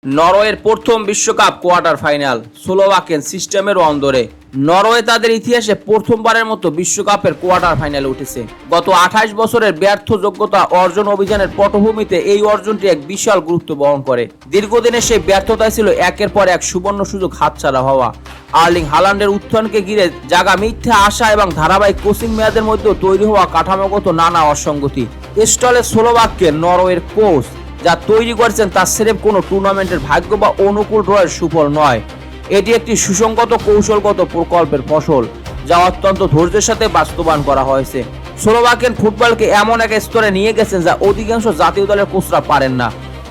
নরওয়ের প্রথম বিশ্বকাপ কোয়ার্টার ফাইনাল স্লোভাকিয়ান সিস্টেমের অন্দরে নরওয়ে তাদের ইতিহাসে প্রথমবারের মতো বিশ্বকাপের কোয়ার্টার ফাইনালে উঠেছে। গত 28 বছরের ব্যর্থ যোগ্যতা অর্জন অভিযানের পটভূমিতে এই অর্জনটি এক বিশাল গুরুত্ব বহন করে। দীর্ঘদিনের সেই ব্যর্থতায় ছিল একের পর এক সুবর্ণ সুযোগ হাতছাড়া হওয়া। আর্লিং হালান্ডের উত্থানকে ঘিরে জাগা মিথ্যা আশা এবং ধারাবাহিক কোচিং মেয়াদের মধ্যেও তৈরি হওয়া কাঠামোগত নানা অসঙ্গতি স্টলে স্লোভাককে নরওয়ের কোচ যা তৈরি করেছেন তা স্রেফ কোনো টুর্নামেন্টের ভাগ্য বা অনুকূল ড্রয়ের সুফল নয়। এটি একটি সুসংগত কৌশলগত প্রকল্পের ফসল যা অত্যন্ত ধৈর্যের সাথে বাস্তবায়ন করা হয়েছে। স্লোভাকিয়ান ফুটবলকে এমন এক স্তরে নিয়ে গেছেন যা অধিকাংশ জাতীয় দলের কোচরা পারেন না।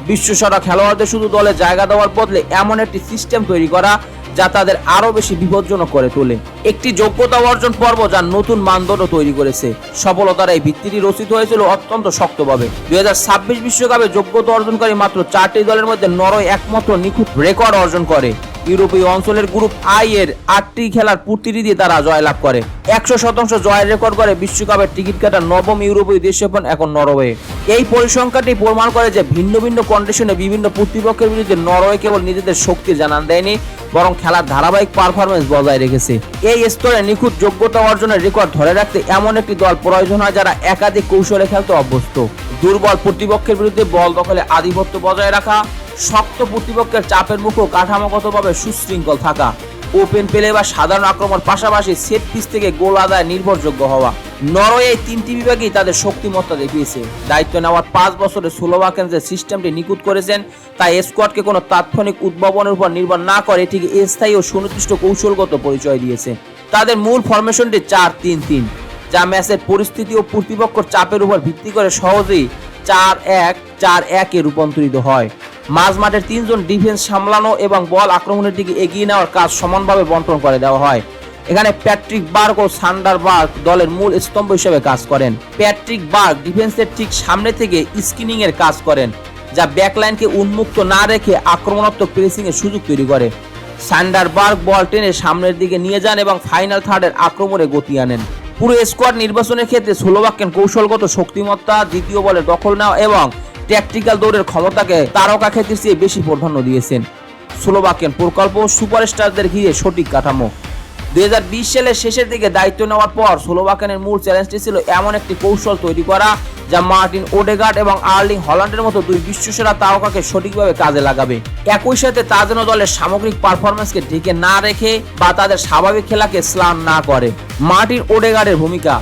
বিশ্বসেরা খেলোয়াড়দের শুধু দলে জায়গা দেওয়ার বদলে এমন একটি সিস্টেম তৈরি করা যা তাদের আরো বেশি বিপজ্জনক করে তোলে। একটি যোগ্যতা অর্জন পর্ব যা নতুন মানদণ্ড তৈরি করেছে। সফলতার এই ভিত্তিটি রচিত হয়েছিল অত্যন্ত শক্তভাবে। 2026 বিশ্বকাপে যোগ্যতা অর্জনকারী মাত্র 4টি দলের মধ্যে নরওয়ে একমাত্র নিখুঁত রেকর্ড অর্জন করে। ইউরোপীয় অঞ্চলের গ্রুপ আই এর 8টি খেলার প্রতিটি দিয়ে তারা জয়লাভ করে। 100% জয়ের রেকর্ড করে বিশ্বকাপের টিকিট কাটা নবম ইউরোপীয় দেশে এখন নরওয়ে। এই পরিসংখ্যানটি প্রমাণ করে যে ভিন্ন ভিন্ন কন্ডিশনে বিভিন্ন প্রতিপক্ষের বিরুদ্ধে নরওয়ে কেবল নিজেদের শক্তি জানান দেয়নি, বরং খেলার ধারাবাহিক পারফরমেন্স বজায় রেখেছে। এই স্তরে নিখুঁত যোগ্যতা অর্জনের রেকর্ড ধরে রাখতে এমন একটি দল প্রয়োজন হয় যারা একাধিক কৌশলে খেলতে অভ্যস্ত। দুর্বল প্রতিপক্ষের বিরুদ্ধে বল দখলে আধিপত্য বজায় রাখা, শক্ত প্রতিপক্ষের চাপের মুখেও কাঠামোগতভাবে সুশৃঙ্খল থাকা, ওপেন প্লে বা সাধারণ আক্রমণের পাশাপাশি সেট পিস থেকে গোল আদায় নির্ভরযোগ্য হওয়া। নরওয়ে এই 3টি বিভাগেই তাদের শক্তিমত্তা দেখিয়েছে। দায়িত্ব নেওয়ার 5 বছরে স্লোভাকিয়ান যে সিস্টেমটি নিখুঁত করেছেন তা স্কোয়াডকে কোনো তাৎক্ষণিক উদ্ভাবনের উপর নির্ভর না করে এটিকে স্থায়ী ও সুনির্দিষ্ট কৌশলগত পরিচয় দিয়েছে। তাদের মূল ফরমেশনটি 4-3-3, যা ম্যাচের পরিস্থিতি ও প্রতিপক্ষের চাপের উপর ভিত্তি করে সহজেই 4-1-4-1 এ রূপান্তরিত হয়। মাঝ মাঠের 3 জন ডিফেন্স সামলানো এবং বল আক্রমণের দিকে এগিয়ে নেওয়ার কাজ সমানভাবে বন্টন করে দেওয়া হয়। এখানে প্যাট্রিক বার্গ ও সান্ডার বার্গ দলের মূল স্তম্ভ হিসেবে কাজ করেন। প্যাট্রিক বার্গ ডিফেন্সের ঠিক সামনে থেকে স্ক্রিনিং এর কাজ করেন, যা ব্যাকলাইনকে উন্মুক্ত না রেখে আক্রমণাত্মক প্রেসিং এর সুযোগ তৈরি করে। সান্ডার বার্গ বল টেনে সামনের দিকে নিয়ে যান এবং ফাইনাল থার্ডের আক্রমণে গতি আনেন। পুরো স্কোয়াড নির্বাচনের ক্ষেত্রে স্লোভাকিয়ান কৌশলগত শক্তিমত্তা, দ্বিতীয় বলে দখল নেওয়া এবং ট্যাকটিক্যাল দৌড়ের ক্ষমতাকে তারকা ক্ষেত্রের চেয়ে বেশি প্রাধান্য দিয়েছেন। স্লোভাকিয়ান প্রকল্প সুপারস্টারদের ঘিরে সঠিক কাঠামো। 2020 সালের শেষের দিকে দায়িত্ব নেওয়ার পর স্লোভাকিয়ানের মূল চ্যালেঞ্জটি ছিল এমন একটি কৌশল তৈরি করা যা মার্টিন ওডেগার্ড এবং আর্লিং হল্যান্ডের মতো দুই বিশ্বসেরা তারকাকে সঠিকভাবে কাজে লাগাবে। একই সাথে তা যেন দলের সামগ্রিক পারফরম্যান্সকে ঢেকে না রেখে বা তাদের স্বাভাবিক খেলাকে স্লান না করে। মার্টিন ওডেগার্ডের ভূমিকা।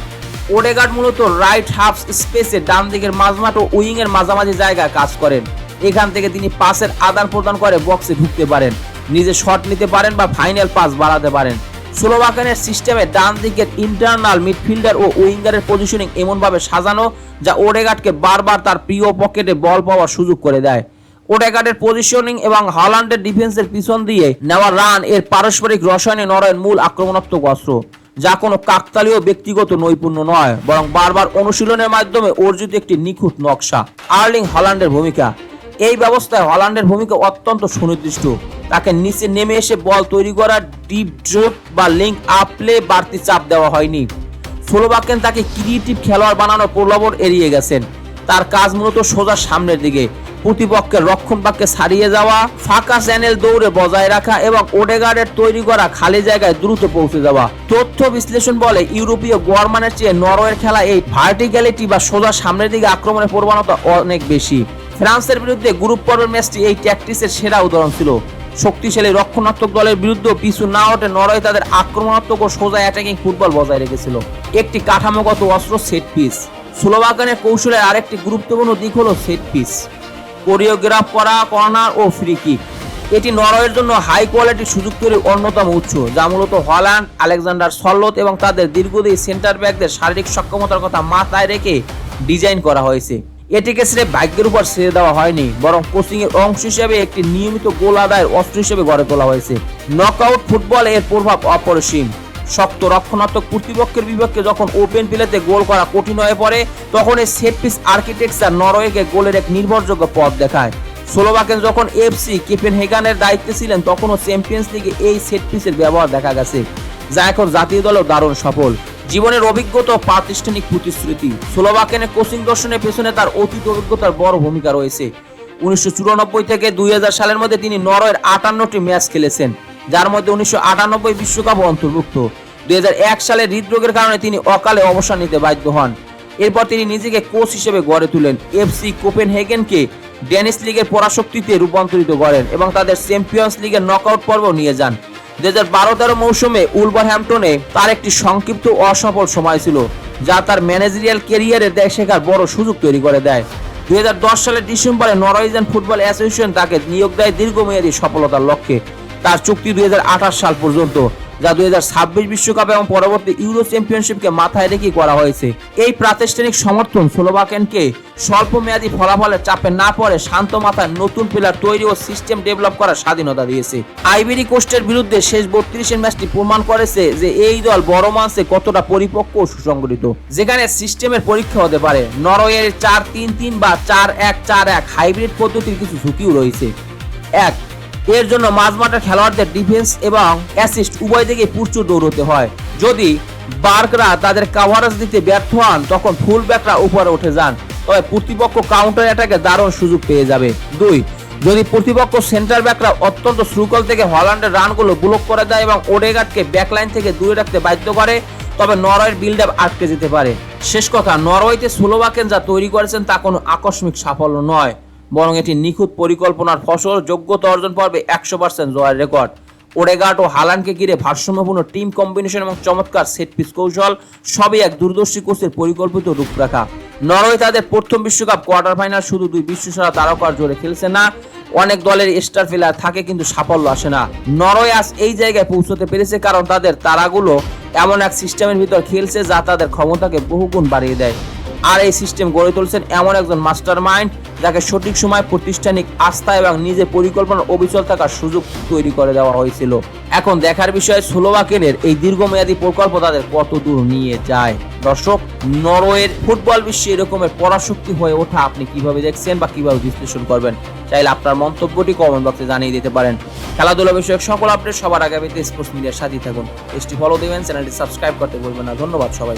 ওডেগার্ড মূলত রাইট হাফ স্পেসে ডান দিকের মাঝমাঠ ও উইং এর মাঝামাঝি জায়গায় কাজ করেন। এখান থেকে তিনি পাসের আদান প্রদান করে বক্সে ঢুকতে পারেন, নিজে শট নিতে পারেন বা ফাইনাল পাস বাড়াতে পারেন। স্লোভাকিয়ানের সিস্টেমে ডান দিকের ইন্টারনাল মিডফিল্ডার ও উইঙ্গারের পজিশনিং এমনভাবে সাজানো যা ওডেগার্ডকে বারবার তার প্রিয় পকেটে বল পাওয়ার সুযোগ করে দেয়। ওডেগার্ডের পজিশনিং এবং হল্যান্ডের ডিফেন্সের পিছন দিয়ে নেওয়া রান এর পারস্পরিক রসায়নে নরওয়ের মূল আক্রমণাত্মক অস্ত্র, যা কোনো কাকতালীয় ব্যক্তিগত নৈপুণ্য নয়, বরং বারবার অনুশীলনের মাধ্যমে অর্জিত একটি নিখুঁত নকশা। আর্লিং হল্যান্ডের ভূমিকা। এই ব্যবস্থায় হল্যান্ডের ভূমিকা অত্যন্ত সুনির্দিষ্ট। তাকে নিচে নেমে এসে বল তৈরি করা, ডিপ ড্রিপ বা লিঙ্ক আপ প্লে বাড়তি চাপ দেওয়া হয়নি। স্লোভাকিয়ান তাকে ক্রিয়েটিভ খেলোয়াড় বানানোর প্রলোভন এড়িয়ে গেছেন। তার কাজ মূলত সোজা সামনের দিকে প্রতিপক্ষের রক্ষণভাগকে ছাড়িয়ে যাওয়া, ফাঁকা চ্যানেল দৌড়ে বজায় রাখা এবং ওডেগার্ডের তৈরি করা খালি জায়গায় দ্রুত পৌঁছে যাওয়া। তথ্য বিশ্লেষণ বলে ইউরোপীয় গড়মানের চেয়ে নরওয়ের খেলা এই ভার্টিক্যালিটি বা সোজা সামনের দিকে আক্রমণের প্রবণতা অনেক বেশি। ফ্রান্সের বিরুদ্ধে গ্রুপ পর্বের ম্যাচটি এই ট্যাকটিক্সের সেরা উদাহরণ ছিল। শক্তিশালী রক্ষণাত্মক দলের বিরুদ্ধে পিছু না ওঠে নরওয়ে তাদের আক্রমণাত্মক ও সোজা অ্যাটাকিং ফুটবল বজায় রেখেছিল। একটি কাঠামোগত অস্ত্র সেট পিস। স্লোভাকিয়ানের কৌশলের আরেকটি গুরুত্বপূর্ণ দিক হলো সেট পিস, কোরিওগ্রাফ করা কর্নার ও ফ্রি কিক। এটি নরওয়ের জন্য হাই কোয়ালিটির সুযোগ তৈরির অন্যতম উৎস, যা মূলত হল্যান্ড, আলেকজান্ডার সরলোথ এবং তাদের দীর্ঘদেহী সেন্টার ব্যাকদের শারীরিক সক্ষমতার কথা মাথায় রেখে ডিজাইন করা হয়েছে। এটিকে স্রেফ ভাগ্যের উপর ছেড়ে দেওয়া হয়নি, বরং কোচিং এর অংশ হিসেবে একটি নিয়মিত গোল আদায়ের অস্ত্র হিসেবে গড়ে তোলা হয়েছে। নকআউট ফুটবল এর প্রভাব অপরিসীম। শক্ত রক্ষণাত্মক প্রতিপক্ষের বিপক্ষে যখন ওপেন প্লেতে গোল করা কঠিন হয়ে পড়ে, তখন এই সেট পিস আর্কিটেকচার নরওয়েকে গোলের এক নির্ভরযোগ্য পথ দেখায়। স্লোভাকিয়ান যখন এফসি কোপেনহেগেনের দায়িত্বে ছিলেন তখনও চ্যাম্পিয়ন্স লিগে এই সেট পিসের ব্যবহার দেখা গেছে, যা এখন জাতীয় দলেও দারুণ সফল। জীবনের অভিজ্ঞতা ও প্রাতিষ্ঠানিক প্রতিশ্রুতি। স্লোভাকিয়ানের কোচিং দর্শনের পেছনে তার অতীত অভিজ্ঞতার বড় ভূমিকা রয়েছে। 1994 থেকে 2000 সালের মধ্যে তিনি নরওয়ের 58টি ম্যাচ খেলেছেন, যার মধ্যে 1998 বিশ্বকাপ অন্তর্ভুক্ত। 2001 সালে হৃদরোগের কারণে তিনি অকালে অবসর নিতে বাধ্য হন। এরপর তিনি নিজেকে কোচ হিসেবে গড়ে তোলেন, এফসি কোপেনহেগেনকে ডেনিশ লিগের পরাশক্তিতে রূপান্তরিত করেন এবং তাদের চ্যাম্পিয়ন্স লিগের নকআউট পর্ব নিয়ে যান। 2012-13 মৌসুমে উলভারহ্যাম্পটনে তার একটি সংক্ষিপ্ত অসফল সময় ছিল, যা তার ম্যানেজারিয়াল ক্যারিয়ারে শেখার বড় সুযোগ তৈরি করে দেয়। 2010 সালের ডিসেম্বরে নরওয়েজিয়ান ফুটবল অ্যাসোসিয়েশন তাকে নিয়োগ দেয় দীর্ঘমেয়াদী সফলতার লক্ষ্যে। তার চুক্তি 2028 সাল পর্যন্ত, যা 2026 বিশ্বকাপ এবং পরবর্তী ইউরো চ্যাম্পিয়নশিপকে মাথায় রেখে করা হয়েছে। এই প্রাতিষ্ঠানিক সমর্থন স্লোভাকিয়ানকে স্বল্প মেয়াদী ফলাফলের চাপে না পড়ে শান্ত মাথায় নতুন প্লেয়ার তৈরি ও সিস্টেম ডেভেলপ করার স্বাধীনতা দিয়েছে। আইভরি কোস্টের বিরুদ্ধে শেষ 32 ম্যাচটি প্রমাণ করেছে যে এই দল বড় মঞ্চে কতটা পরিপক্ক ও সুসংগঠিত, যেখানে সিস্টেমের পরীক্ষা হতে পারে। নরওয়ের 4-3-3 বা 4-1-4-1 হাইব্রিড পদ্ধতির কিছু ঝুঁকিও রয়েছে। এক, এর জন্য মাঝমাঠের খেলোয়াড়দের ডিফেন্স এবং অ্যাসিস্ট উভয় দিকে প্রচুর দৌড়তে হয়। যদি বার্করা তাদের কাভারেজ দিতে ব্যর্থ হন, তখন ফুল ব্যাকরা উপরে উঠে যান, তবে প্রতিপক্ষ কাউন্টার অ্যাটাকে দারুণ সুযোগ পেয়ে যাবে। 2, যদি প্রতিপক্ষ সেন্টার ব্যাকরা অত্যন্ত শৃঙ্খল থেকে হল্যান্ডের রানগুলো ব্লক করে দেয় এবং ওডেগার্ডকে ব্যাকলাইন থেকে দূরে রাখতে বাধ্য করে, তবে নরওয়ের বিল্ড আপ আটকে যেতে পারে। শেষ কথা, নরওয়েতে স্লোভাকিয়ান যা তৈরি করেছেন তা কোনো আকস্মিক সাফল্য নয়, বরং এটি নিখুঁত পরিকল্পনার ফসল। যোগ্যতা অর্জন পর্বে 100% জয়ের রেকর্ড। ওডেগার্ড ও হালান্ডকে ঘিরে ভারসাম্যপূর্ণ টিম কম্বিনেশন এবং চমৎকার সেট পিস কৌশল সবই এক দূরদর্শী কোচের পরিকল্পিত রূপরেখা। নরওয়ে তাদের প্রথম বিশ্বকাপ কোয়ার্টার ফাইনাল শুধু 2 বিশ্বসেরা তারকার জোরে খেলছে না, অনেক দলের স্টার প্লেয়ার থাকে কিন্তু সাফল্য আসে না। নরওয়ে আজ এই জায়গায় পৌঁছতে পেরেছে কারণ তাদের তারাগুলো এমন এক সিস্টেমের ভিতর খেলছে যা তাদের ক্ষমতাকে বহুগুণ বাড়িয়ে দেয়। আর এই সিস্টেম গড়ে তুলছেন এমন একজন মাস্টার মাইন্ড যাকে সঠিক সময় প্রাতিষ্ঠানিক আস্থা এবং নিজের পরিকল্পনার অবিচল থাকার সুযোগ তৈরি করে দেওয়া হয়েছিল। এখন দেখার বিষয় স্লোভাকিয়ানের এই দীর্ঘমেয়াদী প্রকল্প তাদের কত দূর নিয়ে যায়। দর্শক, নরওয়ের ফুটবল বিশ্বে এরকমের পরাশক্তি হয়ে ওঠা আপনি কিভাবে দেখছেন বা কিভাবে বিশ্লেষণ করবেন? চাইলে আপনার মন্তব্যটি কমেন্ট বক্সে জানিয়ে দিতে পারেন। খেলাধুলা বিষয়ক সকল আপডেট সবার আগে পেতে স্পোর্টস মিডিয়ার সাথে থাকুন। পেজটি ফলো দেবেন, চ্যানেলটি সাবস্ক্রাইব করতে ভুলবেন না। ধন্যবাদ সবাই।